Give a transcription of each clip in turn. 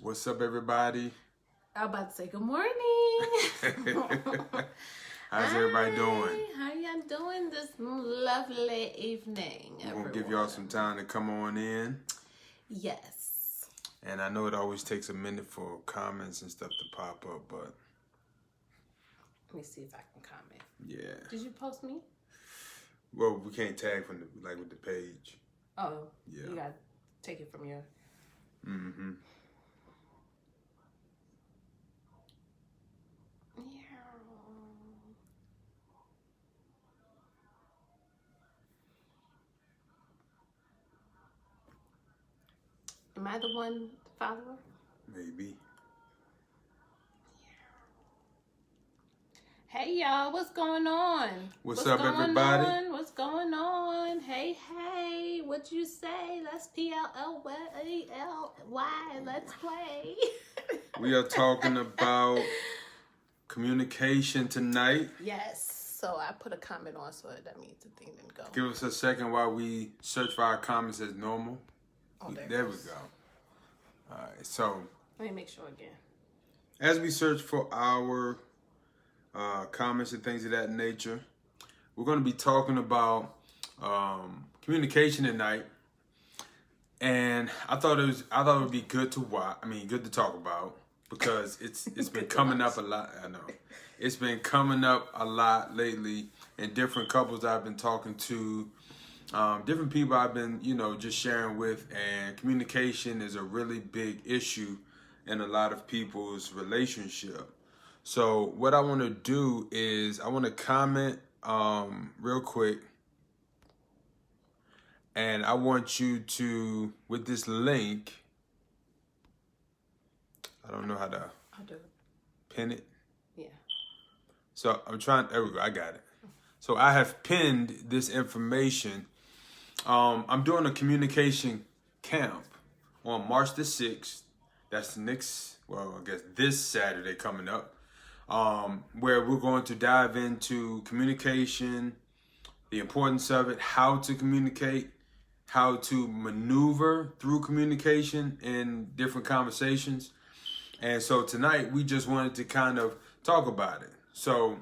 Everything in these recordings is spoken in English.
What's up, everybody? I'm about to say good morning. How's everybody doing? How y'all doing this lovely evening, We're going to give y'all some time to come on in. Yes. And I know it always takes a minute for comments and stuff to pop up, but... Let me see if I can comment. Yeah. Did you post me? Well, we can't tag from with the page. Oh. Yeah. You got to take it from your... Mm-hmm. Am I the one follower? Maybe. Hey y'all, what's going on? What's up, everybody? What's going on? Hey, what you say? Let's PLLY. Let's play. We are talking about communication tonight. Yes. So I put a comment on, so that means the thing didn't go. Give us a second while we search for our comments as normal. Oh, there we go. All right, so let me make sure again. As we search for our comments and things of that nature, we're going to be talking about communication tonight, and I thought it would be good to watch. I mean, good to talk about because it's been coming up a lot. I know it's been coming up a lot lately, and different couples I've been talking to. Different people I've been, just sharing with, and communication is a really big issue in a lot of people's relationship. So what I want to do is I want to comment real quick, and I want you to, with this link, I don't know how to pin it. Yeah. So I'm trying, there we go, I got it. So I have pinned this information. I'm doing a communication camp on March the 6th. That's this Saturday coming up, where we're going to dive into communication, the importance of it, how to communicate, how to maneuver through communication in different conversations. And so tonight we just wanted to kind of talk about it. So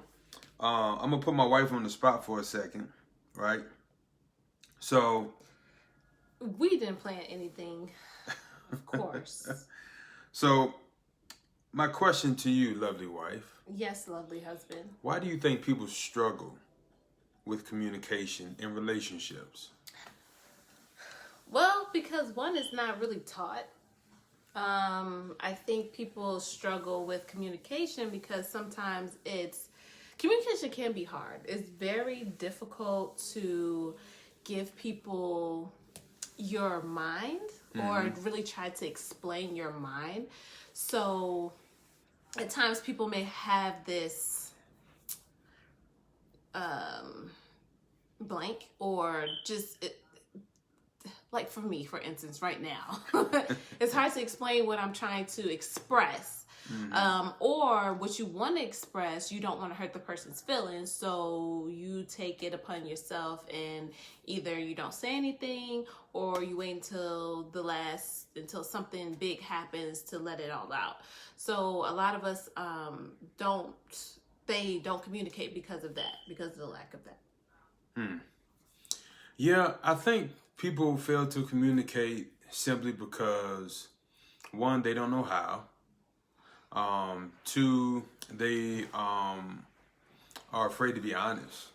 I'm going to put my wife on the spot for a second, right? So we didn't plan anything, of course. So my question to you, lovely wife. Yes, lovely husband. Why do you think people struggle with communication in relationships? Well, because one is not really taught. I think people struggle with communication because sometimes communication can be hard. It's very difficult to give people your mind or really try to explain your mind. So at times people may have this blank or just like for me, for instance, right now, it's hard to explain what I'm trying to express. Or what you want to express, you don't want to hurt the person's feelings, so you take it upon yourself and either you don't say anything or you wait until something big happens to let it all out. So a lot of us don't communicate because of that, because of the lack of that. Yeah, I think people fail to communicate simply because, one, they don't know how. Two, they are afraid to be honest.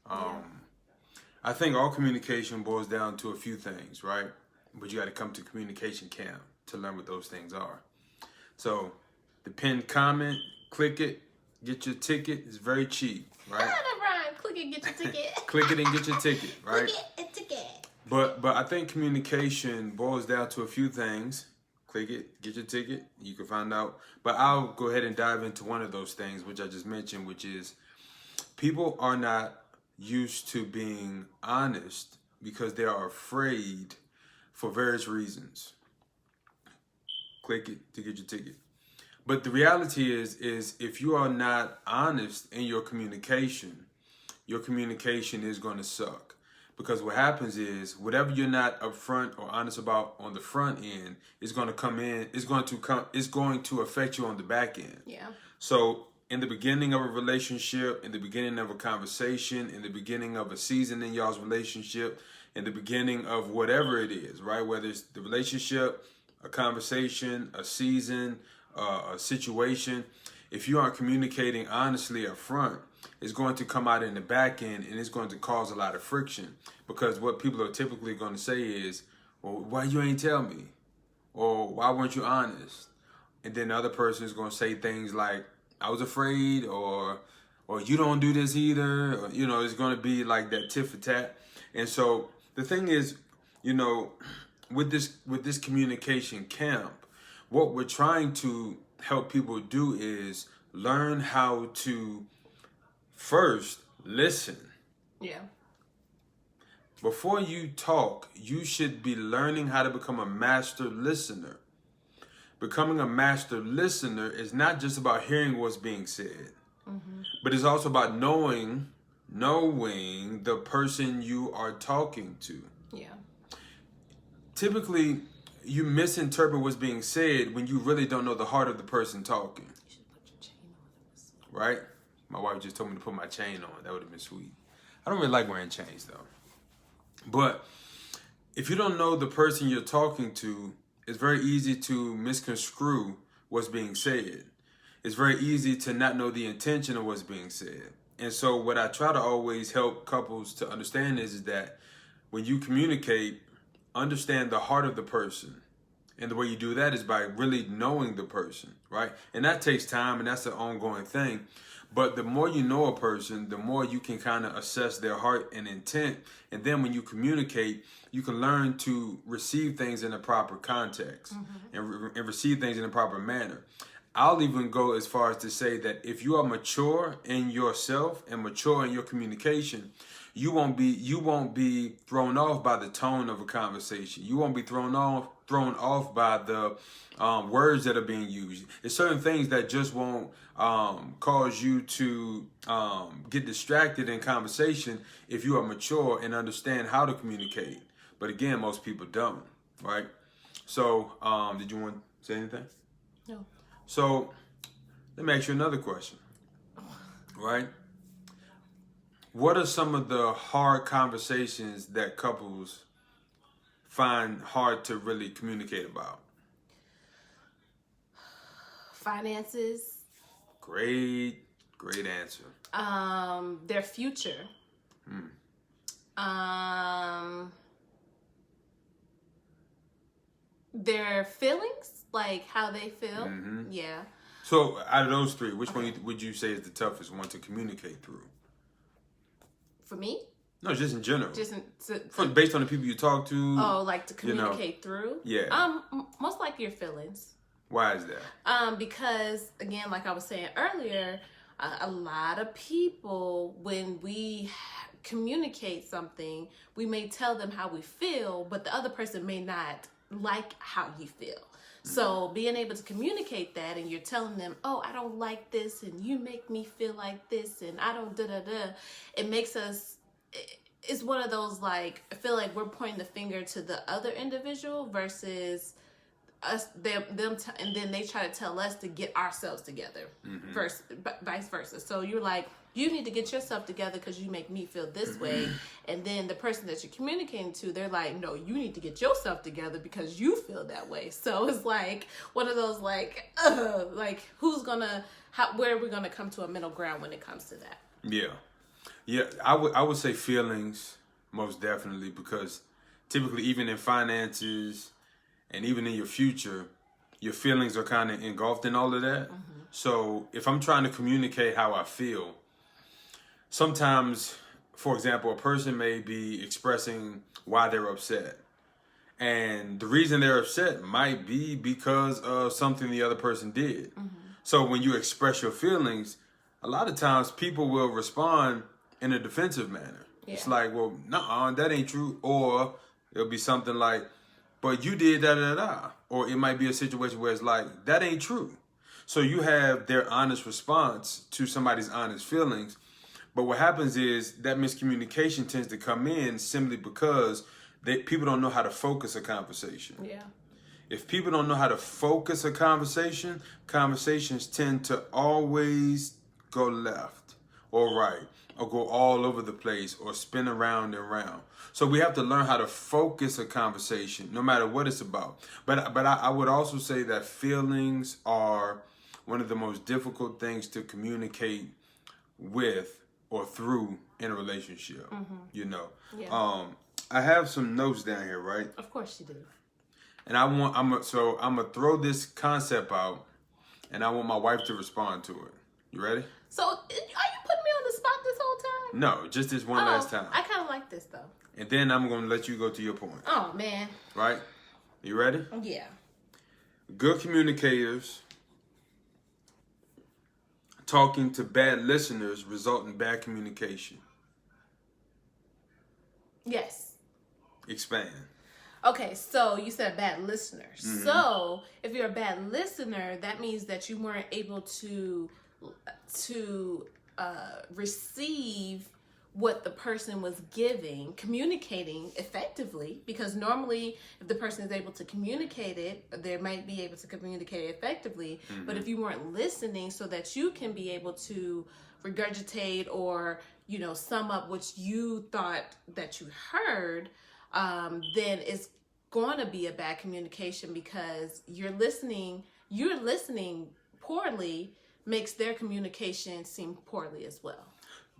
I think all communication boils down to a few things, right? But you got to come to communication camp to learn what those things are. So the pinned comment, click it, get your ticket. It's very cheap, right? Rhyme. Click it, get your ticket. Click it and get your ticket, right? Click it, a ticket. But I think communication boils down to a few things. Click it, get your ticket, you can find out. But I'll go ahead and dive into one of those things, which I just mentioned, which is people are not used to being honest because they are afraid for various reasons. Click it to get your ticket. But the reality is if you are not honest in your communication is going to suck. Because what happens is whatever you're not upfront or honest about on the front end is going to come in, it's going to affect you on the back end. Yeah. So in the beginning of a relationship, in the beginning of a conversation, in the beginning of a season in y'all's relationship, in the beginning of whatever it is, right? Whether it's the relationship, a conversation, a season, a situation, if you aren't communicating honestly up front, it's going to come out in the back end and it's going to cause a lot of friction, because what people are typically going to say is, well, why you ain't tell me? Or why weren't you honest? And then the other person is going to say things like, I was afraid, or you don't do this either. Or, it's going to be like that tit for tat. And so the thing is, with this communication camp, what we're trying to help people do is learn how to first listen. Yeah. Before you talk, you should be learning how to become a master listener. Becoming a master listener is not just about hearing what's being said, but it's also about knowing the person you are talking to. Yeah. Typically, you misinterpret what's being said when you really don't know the heart of the person talking. You should put your chain on. Right? My wife just told me to put my chain on. That would have been sweet. I don't really like wearing chains, though. But if you don't know the person you're talking to, it's very easy to misconstrue what's being said. It's very easy to not know the intention of what's being said. And so what I try to always help couples to understand is that when you communicate, understand the heart of the person. And the way you do that is by really knowing the person, right? And that takes time, and that's an ongoing thing. But the more you know a person, the more you can kind of assess their heart and intent. And then when you communicate, you can learn to receive things in a proper context and receive things in a proper manner. I'll even go as far as to say that if you are mature in yourself and mature in your communication, you won't be thrown off by the tone of a conversation. You won't be thrown off by the words that are being used. There's certain things that just won't cause you to get distracted in conversation if you are mature and understand how to communicate. But again, most people don't, right? So, did you want to say anything? No. So, let me ask you another question, right? What are some of the hard conversations that couples find hard to really communicate about? Finances. Great answer. Their future. Their feelings, like how they feel. Yeah. So out of those three, which one would you say is the toughest one to communicate through? For me? No, just in general. Just based on the people you talk to. Oh, like to communicate through? Yeah. Most like your feelings. Why is that? Because again, like I was saying earlier, a lot of people, when we communicate something, we may tell them how we feel, but the other person may not like how you feel. So being able to communicate that, and you're telling them, oh, I don't like this, and you make me feel like this, and I don't it makes us, it's one of those, like, I feel like we're pointing the finger to the other individual versus us, and then they try to tell us to get ourselves together, vice versa. So you're like, you need to get yourself together because you make me feel this way. And then the person that you're communicating to, they're like, no, you need to get yourself together because you feel that way. So it's like one of those, like where are we gonna come to a middle ground when it comes to that? Yeah. I would say feelings, most definitely, because typically even in finances and even in your future, your feelings are kind of engulfed in all of that. So if I'm trying to communicate how I feel, sometimes, for example, a person may be expressing why they're upset. And the reason they're upset might be because of something the other person did. So when you express your feelings, a lot of times people will respond in a defensive manner. Yeah. It's like, well, nuh-uh, that ain't true. Or it'll be something like, but you did da-da-da. Or it might be a situation where it's like, that ain't true. So you have their honest response to somebody's honest feelings. But what happens is that miscommunication tends to come in simply because people don't know how to focus a conversation. Yeah. If people don't know how to focus a conversation, conversations tend to always go left or right or go all over the place or spin around and round. So we have to learn how to focus a conversation no matter what it's about. But I would also say that feelings are one of the most difficult things to communicate with or through in a relationship. You know. Yeah. I have some notes down here, right? Of course you do. And I'm gonna throw this concept out, and I want my wife to respond to it. You ready? So, are you putting me on the spot this whole time? No, just this one last time. I kind of like this though. And then I'm gonna let you go to your point. Oh man. Right? You ready? Yeah. Good communicators talking to bad listeners result in bad communication. Yes. Expand. Okay, so you said bad listeners. So if you're a bad listener, that means that you weren't able to receive what the person was communicating effectively, because normally if the person is able to communicate it, they might be able to communicate it effectively. But if you weren't listening so that you can be able to regurgitate or, you know, sum up what you thought that you heard, then it's going to be a bad communication, because you're listening poorly makes their communication seem poorly as well.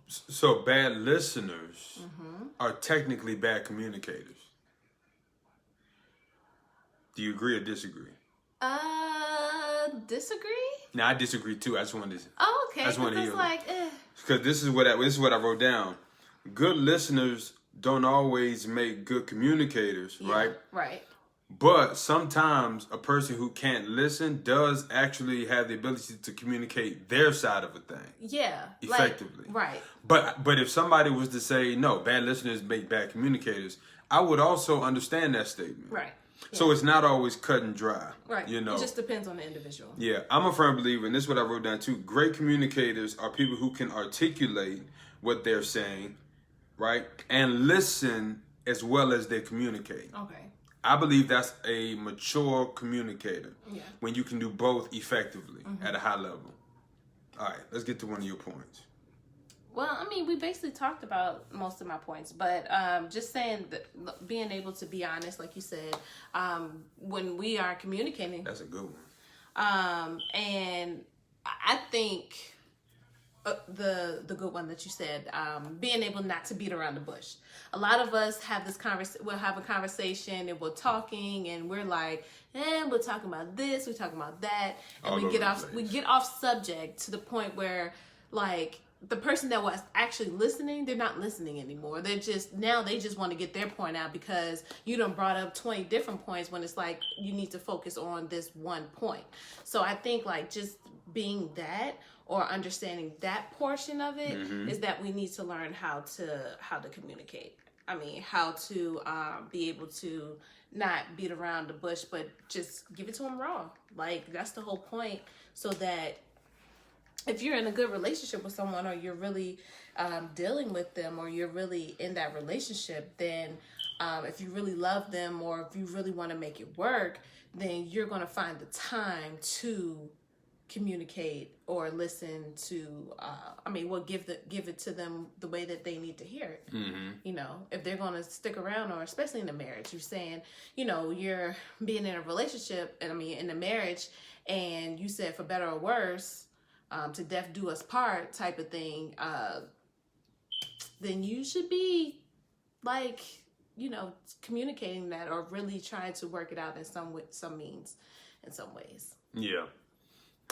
So bad listeners are technically bad communicators. Do you agree or disagree? Disagree? No, I disagree too. I just wanted to. Oh, okay. I just wanted to It's hear. like, Because this is what I wrote down. Good listeners don't always make good communicators, yeah, right? Right. But sometimes a person who can't listen does actually have the ability to communicate their side of a thing. Yeah. Effectively. Right. But if somebody was to say, no, bad listeners make bad communicators, I would also understand that statement. Right. Yeah. So it's not always cut and dry. Right. You know. It just depends on the individual. Yeah, I'm a firm believer, and this is what I wrote down too. Great communicators are people who can articulate what they're saying, right? And listen as well as they communicate. Okay. I believe that's a mature communicator. Yeah. When you can do both effectively at a high level. All right, let's get to one of your points. Well, I mean, we basically talked about most of my points, but just saying that being able to be honest, like you said, when we are communicating. That's a good one. And I think the good one that you said, being able not to beat around the bush. A lot of us have this we'll have a conversation and we're talking and we're like, we're talking about this, we're talking about that, and we get off subject to the point where, like, the person that was actually listening, they're not listening anymore. They just want to get their point out because you done brought up 20 different points when it's like you need to focus on this one point. So I think, like, just being that or understanding that portion of it is that we need to learn how to communicate. I mean, how to be able to not beat around the bush, but just give it to them raw. Like, that's the whole point, so that if you're in a good relationship with someone, or you're really dealing with them, or you're really in that relationship, then if you really love them, or if you really want to make it work, then you're going to find the time to communicate or listen to, give it to them the way that they need to hear it. You know, if they're going to stick around, or especially in a marriage, you're saying, you know, you're being in a relationship, and in a marriage, and you said for better or worse, to death do us part type of thing, then you should be, like, you know, communicating that, or really trying to work it out in some means, in some ways. Yeah.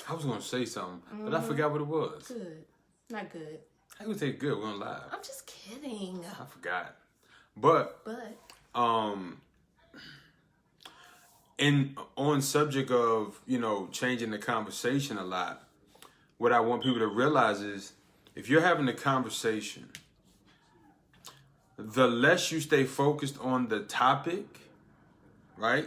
I was going to say something, but I forgot what it was. Good. Not good. I would say good. We're on live. I'm just kidding. I forgot. But on subject of, you know, changing the conversation a lot, what I want people to realize is, if you're having a conversation, the less you stay focused on the topic, right,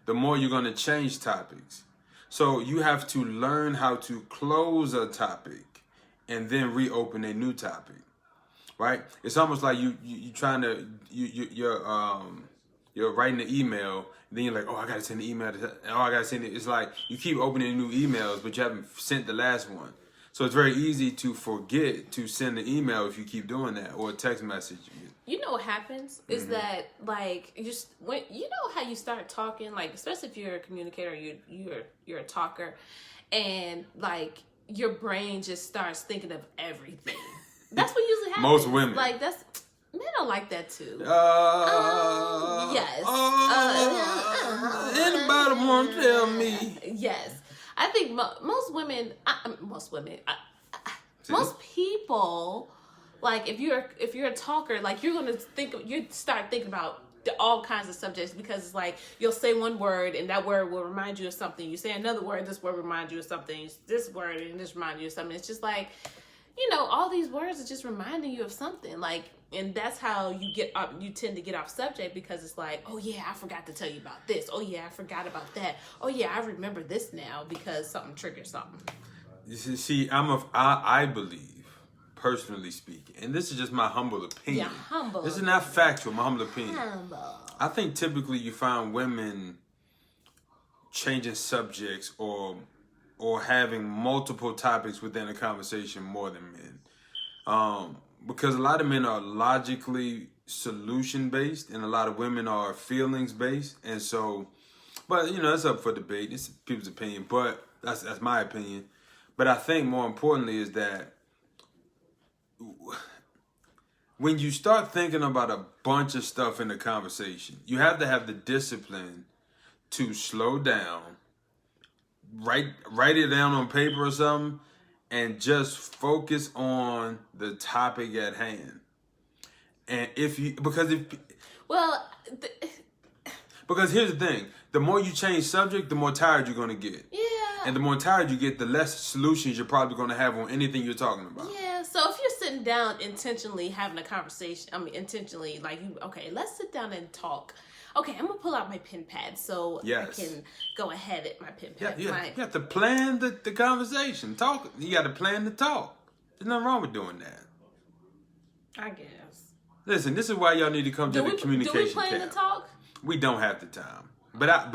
the more you're going to change topics. So you have to learn how to close a topic and then reopen a new topic, right? It's almost like you trying to you're writing an email, and then you're like, oh, I gotta send the email. I gotta send it. It's like you keep opening new emails, but you haven't sent the last one. So it's very easy to forget to send an email if you keep doing that, or a text message. You know what happens is that, like, when you know how you start talking, like, especially if you're a communicator, you're a talker, and like your brain just starts thinking of everything. That's what usually happens. Most women, like, men don't like that too. Yes. Anybody want to tell me? Yes. I think most women, most people, like if you're a talker, like you start thinking about all kinds of subjects, because it's like you'll say one word and that word will remind you of something. You say another word, this word reminds you of something. This word and this reminds you of something. It's just like, all these words are just reminding you of something. Like, and that's how you tend to get off subject, because it's like, oh yeah, I forgot to tell you about this. Oh yeah, I forgot about that. Oh yeah, I remember this now because something triggered something. You see, I believe, personally speaking, and this is just my humble opinion. Yeah, humble. This is not factual, my humble opinion. Humble. I think typically you find women changing subjects or having multiple topics within a conversation more than men. Because a lot of men are logically solution based, and a lot of women are feelings based, and so, but it's up for debate. It's people's opinion, but that's my opinion. But I think more importantly is that when you start thinking about a bunch of stuff in the conversation, you have to have the discipline to slow down, write it down on paper or something, and just focus on the topic at hand. And because here's the thing, the more you change subject, the more tired you're going to get. Yeah. And the more tired you get, the less solutions you're probably going to have on anything you're talking about. Yeah. So if you're sitting down intentionally having a conversation, intentionally, like, okay, let's sit down and talk. Okay, I'm going to pull out my pen pad so I can go ahead at my pen pad. You have to plan the conversation. Talk. You got to plan the talk. There's nothing wrong with doing that. I guess. Listen, this is why y'all need to come to the communication camp. Do we plan the talk? We don't have the time. But I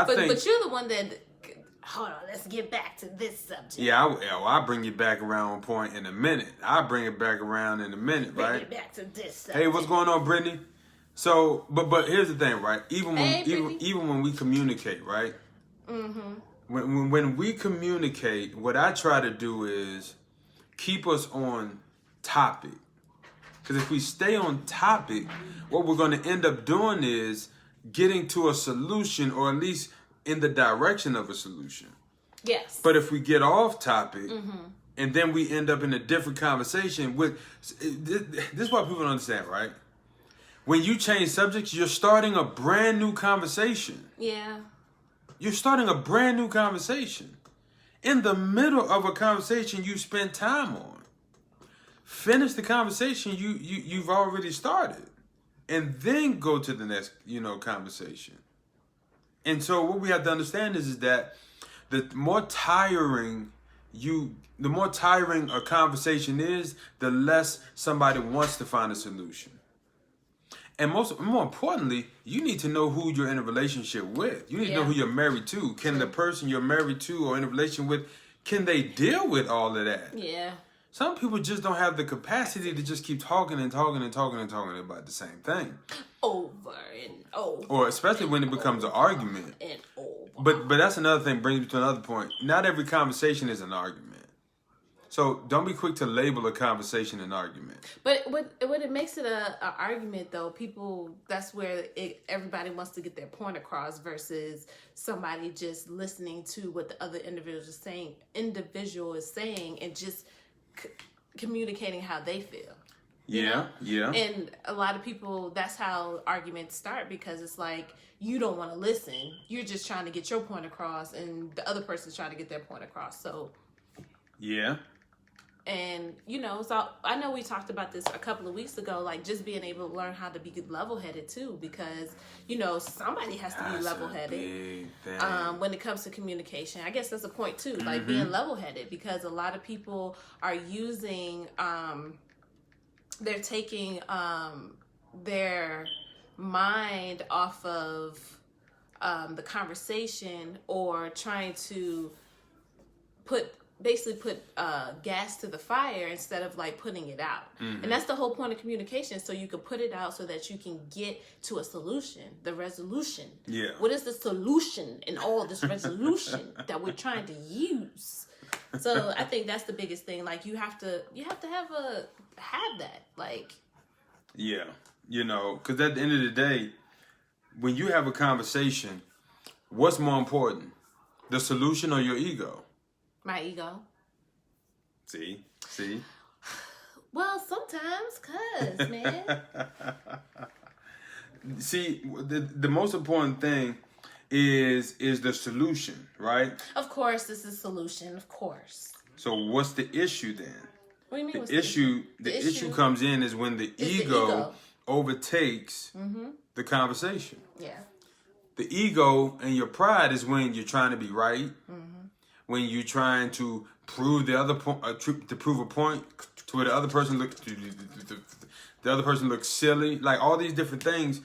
think... But you're the one that... Hold on, let's get back to this subject. Yeah, I'll bring you back around on point in a minute. I'll bring it back around in a minute, right? Bring it back to this subject. Hey, what's going on, Brittany? So, but here's the thing, right? Even when we communicate, right? Mm-hmm. When we communicate, what I try to do is keep us on topic. Because if we stay on topic, what we're going to end up doing is getting to a solution, or at least in the direction of a solution. Yes. But if we get off topic, and then we end up in a different conversation, this is what people don't understand, right? When you change subjects, you're starting a brand new conversation. Yeah. You're starting a brand new conversation. In the middle of a conversation you spent time on. Finish the conversation you've already started. And then go to the next, conversation. And so what we have to understand is that the more tiring a conversation is, the less somebody wants to find a solution. And more importantly, you need to know who you're in a relationship with. You need to know who you're married to. Can the person you're married to or in a relationship with, can they deal with all of that? Yeah. Some people just don't have the capacity to just keep talking and talking and talking and talking about the same thing. Over and over. Or especially when it becomes an argument. And over. But that's another thing, brings me to another point. Not every conversation is an argument. So don't be quick to label a conversation an argument. But when it makes it an argument, though, that's where everybody wants to get their point across versus somebody just listening to what the other individual is saying and just communicating how they feel. Yeah. And a lot of people, that's how arguments start, because it's like you don't want to listen. You're just trying to get your point across, and the other person's trying to get their point across. So, yeah. And, you know, so I know we talked about this a couple of weeks ago, like just being able to learn how to be level-headed too, because, you know, somebody has to be level-headed when it comes to communication. I guess that's a point too, like being level-headed, because a lot of people are using, they're taking their mind off of the conversation, or trying to put gas to the fire instead of like putting it out. And that's the whole point of communication, so you can put it out so that you can get to a solution, the resolution. Yeah. What is the solution in all this resolution that we're trying to use? So I think that's the biggest thing. Like you have to have that. Like, yeah, you know, because at the end of the day, when you have a conversation, what's more important, the solution or your ego? My ego. See? Well, sometimes, cuz, man. See, the most important thing is the solution, right? Of course, this is solution, of course. So what's the issue then? What do you mean? The issue comes in is when the ego overtakes the conversation. Yeah. The ego and your pride is when you're trying to be right, when you're trying to prove the other point, to prove a point to where the other person looks silly, like all these different things.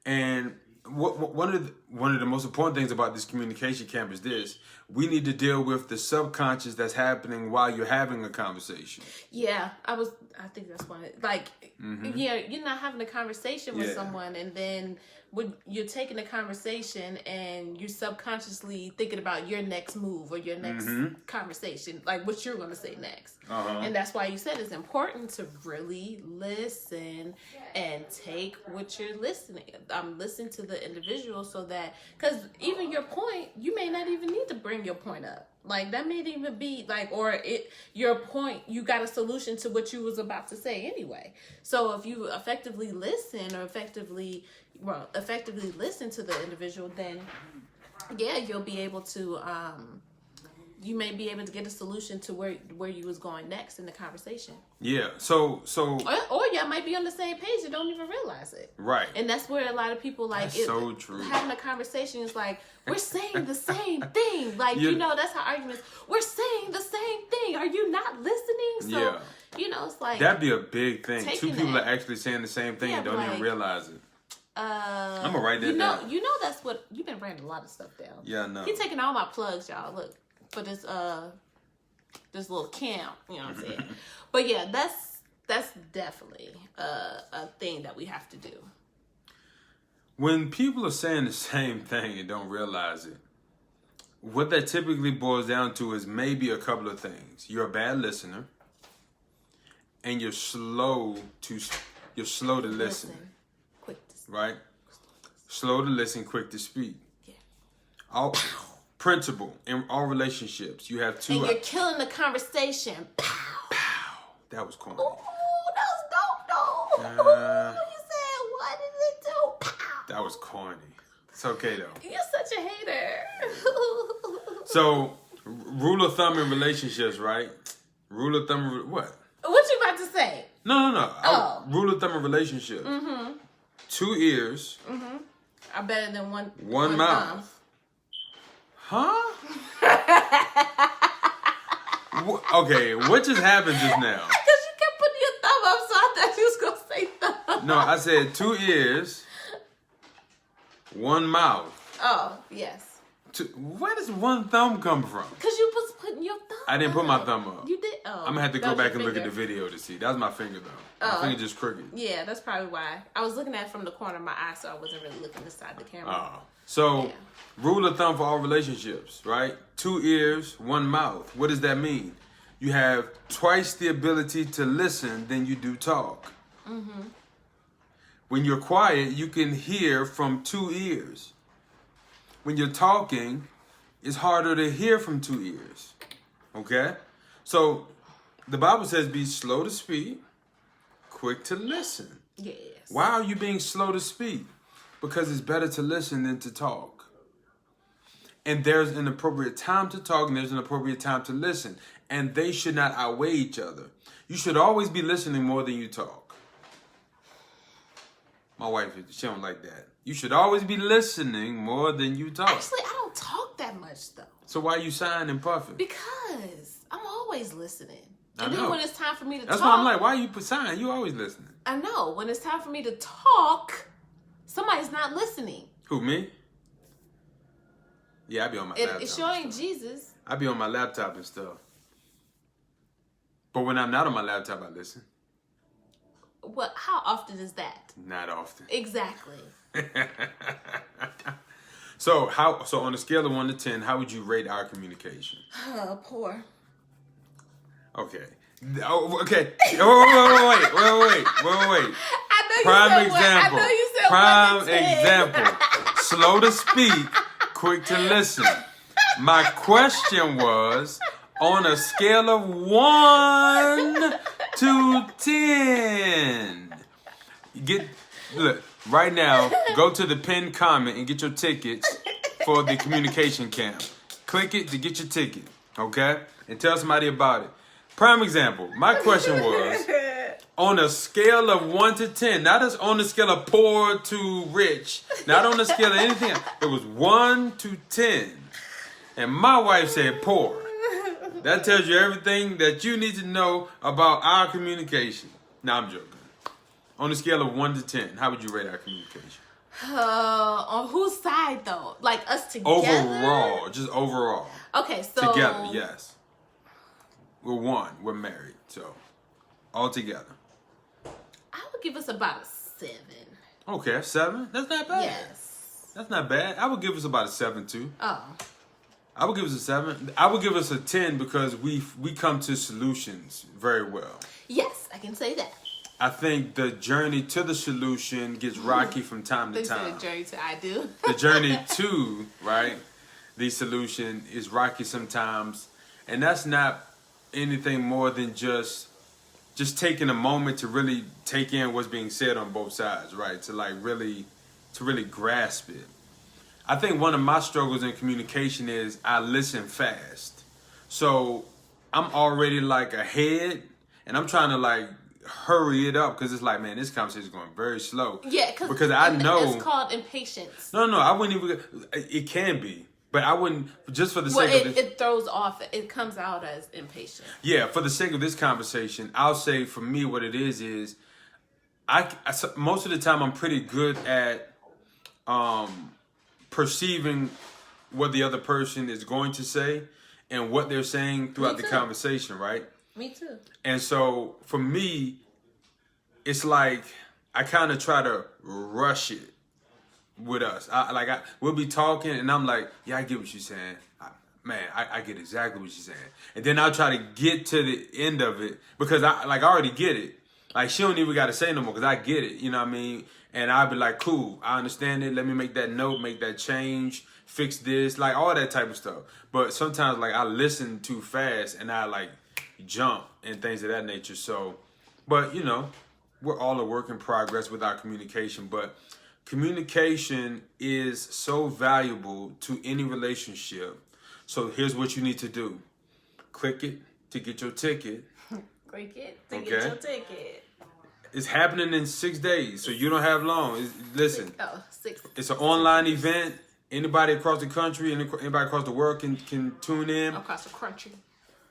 And one of the most important things about this communication camp is this: we need to deal with the subconscious that's happening while you're having a conversation. Yeah, I think that's one. Like, yeah, you're not having a conversation with someone, and then when you're taking a conversation and you're subconsciously thinking about your next move or your next conversation, like what you're going to say next. And that's why you said it's important to really listen and take what you're listening. Listen to the individual, so that, because even your point, you may not even need to bring your point up. Like that may even be like, your point, you got a solution to what you was about to say anyway. So if you effectively listen, or effectively listen to the individual, then yeah, you'll be able to, you may be able to get a solution to where you was going next in the conversation. Yeah. So or y'all might be on the same page and don't even realize it. Right. And that's where a lot of people so true. Having a conversation is like, we're saying the same thing. Like, you know, that's how arguments, we're saying the same thing. Are you not listening? So, you know, it's like, that'd be a big thing. Two people are actually saying the same thing and don't even realize it. I'm gonna write that down. You know that's what you've been writing a lot of stuff down. Yeah, I know. He's taking all my plugs, y'all. Look for this little camp. You know what I'm saying? But yeah, that's definitely a thing that we have to do. When people are saying the same thing and don't realize it, what that typically boils down to is maybe a couple of things. You're a bad listener, and you're slow to listen. Quick to speak. Right? Slow to listen, quick to speak. Yeah. All principle in all relationships. You have two. And you're killing the conversation. Pow. Pow. That was corny. Ooh, that was dope, though. You said, what did it do? Pow. That was corny. It's okay though. You're such a hater. So, rule of thumb in relationships, right? Rule of thumb. What? What you about to say? No. Oh. Rule of thumb in relationships. 2 ears. Are better than one mouth. Huh? Okay, what just happened just now? Because you kept putting your thumb up, so I thought you was going to say thumb. No, I said 2 ears, 1 mouth. Oh, yes. Where does 1 thumb come from? Because you was putting your thumb I didn't put my thumb up. You did? Oh. I'm going to have to go back and look at the video to see. That was my finger, though. My finger just crooked. Yeah, that's probably why. I was looking at it from the corner of my eye, so I wasn't really looking inside the camera. Oh. So, rule of thumb for all relationships, right? 2 ears, 1 mouth. What does that mean? You have twice the ability to listen than you do talk. When you're quiet, you can hear from 2 ears. When you're talking, it's harder to hear from 2 ears. Okay? So, the Bible says be slow to speak, quick to listen. Yes. Why are you being slow to speak? Because it's better to listen than to talk. And there's an appropriate time to talk and there's an appropriate time to listen. And they should not outweigh each other. You should always be listening more than you talk. My wife, she don't like that. You should always be listening more than you talk. Actually, I don't talk that much, though. So why you sighing and puffing? Because I'm always listening. I And know. then when it's time for me to That's talk. why I'm like, why you sighing? You always listening. I know. When it's time for me to talk, somebody's not listening. Who, me? Yeah, I be on my laptop. It sure ain't Jesus. I be on my laptop and stuff. But when I'm not on my laptop, I listen. Well, how often is that? Not often. Exactly. So on a scale of 1 to 10, how would you rate our communication? Poor. Okay. Oh, okay. Wait. I know you Prime said example. What? I know you said Prime 1 to 10. example. Slow to speak, quick to listen. My question was, on a scale of 1 to 10. Look, right now, go to the pinned comment and get your tickets for the communication camp. Click it to get your ticket, okay? And tell somebody about it. Prime example, my question was, on a scale of 1 to 10, not as on the scale of poor to rich, not on the scale of anything else. It was 1 to 10. And my wife said poor. That tells you everything that you need to know about our communication. Now I'm joking. On a scale of 1 to 10, how would you rate our communication? On whose side though? Like us together? Overall, just overall. Okay, so Together, yes. We're one. We're married, so all together. I would give us about a 7. Okay, 7. That's not bad. Yes. That's not bad. I would give us about a 7 too. Oh. I would give us a 7. I would give us a 10 because we come to solutions very well. Yes, I can say that. I think the journey to the solution gets rocky from time to They said time. a journey to I do. The journey to, right, the solution is rocky sometimes. And that's not anything more than just taking a moment to really take in what's being said on both sides, right? To really grasp it. I think one of my struggles in communication is I listen fast. So I'm already like ahead and I'm trying to like hurry it up because it's like, man, this conversation is going very slow. Yeah, because I know it's called impatience. No, I wouldn't even. It can be, but I wouldn't just for the sake of this. It throws off. It comes out as impatient. Yeah, for the sake of this conversation, I'll say for me what it is I most of the time I'm pretty good at perceiving what the other person is going to say and what they're saying throughout the conversation, right? Me too. And so for me, it's like I kind of try to rush it with us. We'll be talking and I'm like, yeah, I get what you're saying. I get exactly what you're saying. And then I'll try to get to the end of it because I already get it. Like she don't even got to say no more because I get it. You know what I mean? And I'll be like, cool, I understand it. Let me make that note, make that change, fix this, like all that type of stuff. But sometimes like I listen too fast and I like jump and things of that nature. So, but you know, we're all a work in progress with our communication. But communication is so valuable to any relationship. So here's what you need to do. Click it to get your ticket. Click it to get your ticket. It's happening in 6 days, so you don't have long. Listen, 6. It's an online event. Anybody across the country, anybody across the world can tune in. Across the country.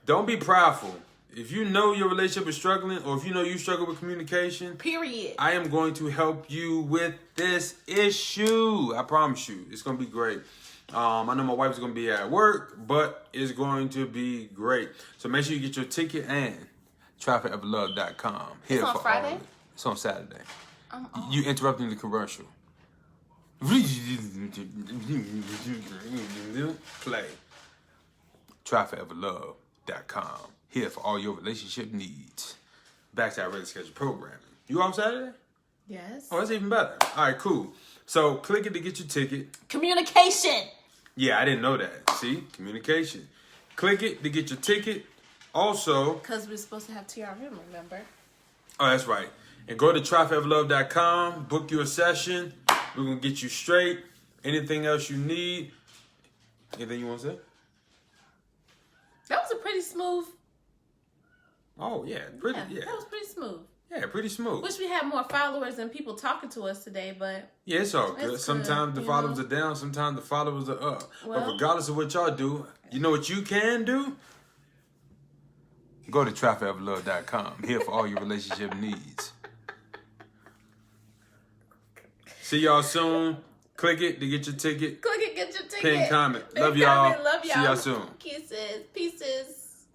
Don't be prideful. If you know your relationship is struggling, or if you know you struggle with communication, period, I am going to help you with this issue. I promise you, it's going to be great. I know my wife's going to be at work, but it's going to be great. So make sure you get your ticket and trafficoflove.com. It's on Friday? It's on Saturday. You interrupting the commercial. Play. Trafficoflove.com. Here for all your relationship needs. Back to our regular schedule programming. You on Saturday? Yes. Oh, that's even better. All right, cool. So click it to get your ticket. Communication. Yeah, I didn't know that. See? Communication. Click it to get your ticket. Also, because we're supposed to have TRM, remember? Oh, that's right. And go to trafficoflove.com, book you a session. We're going to get you straight. Anything else you need, Anything you want to say? That was a pretty smooth. Oh yeah, pretty. Yeah, Yeah, that was pretty smooth. yeah, pretty smooth. Wish we had more followers and people talking to us today, but Yeah, it's all good. It's Sometimes good, the followers are down, sometimes the followers are up. But Well- regardless of what y'all do, you know what you can do? Go to tryoforeverlove.com. Here for all your relationship needs. See y'all soon. Click it to get your ticket. click it, get your ticket. Pin comment. Pin Love y'all. comment. Love y'all. See y'all soon. Kisses. Pieces.